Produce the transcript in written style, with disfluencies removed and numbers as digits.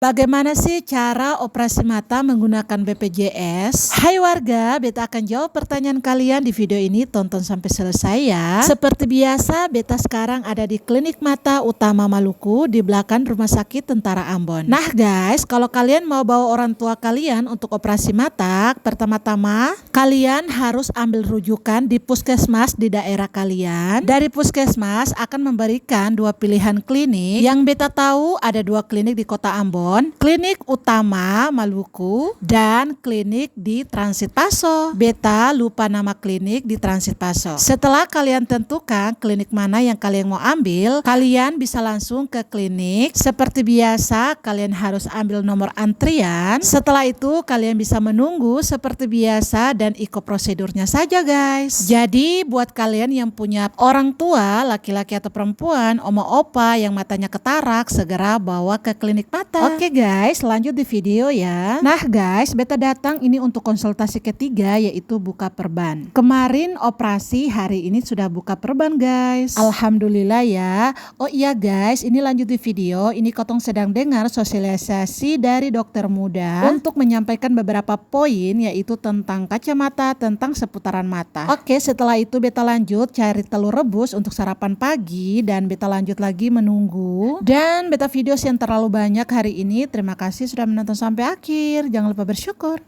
Bagaimana sih cara operasi mata menggunakan BPJS? Hai warga, beta akan jawab pertanyaan kalian di video ini, tonton sampai selesai ya. Seperti biasa, beta sekarang ada di Klinik Mata Utama Maluku di belakang Rumah Sakit Tentara Ambon. Nah guys, kalau kalian mau bawa orang tua kalian untuk operasi mata, pertama-tama kalian harus ambil rujukan di puskesmas di daerah kalian. Dari puskesmas akan memberikan dua pilihan klinik. Yang beta tahu ada dua klinik di Kota Ambon. Klinik Utama Maluku dan klinik di Transit Paso. Beta lupa nama klinik di Transit Paso. Setelah kalian tentukan klinik mana yang kalian mau ambil, kalian bisa langsung ke klinik. Seperti biasa, kalian harus ambil nomor antrian. Setelah itu kalian bisa menunggu seperti biasa dan ikut prosedurnya saja guys. Jadi buat kalian yang punya orang tua, laki-laki atau perempuan, oma opa yang matanya ketarak, segera bawa ke klinik mata. Oke guys, lanjut di video ya. Nah guys, beta datang ini untuk konsultasi ketiga, yaitu buka perban. Kemarin operasi, hari ini sudah buka perban guys. Alhamdulillah ya. Oh iya guys, ini lanjut di video. Ini Kotong sedang dengar sosialisasi dari dokter muda untuk menyampaikan beberapa poin, yaitu tentang kacamata, tentang seputaran mata. Oke, setelah itu beta lanjut cari telur rebus untuk sarapan pagi, dan beta lanjut lagi menunggu. Dan beta video yang terlalu banyak hari ini. Terima kasih sudah menonton sampai akhir. Jangan lupa bersyukur.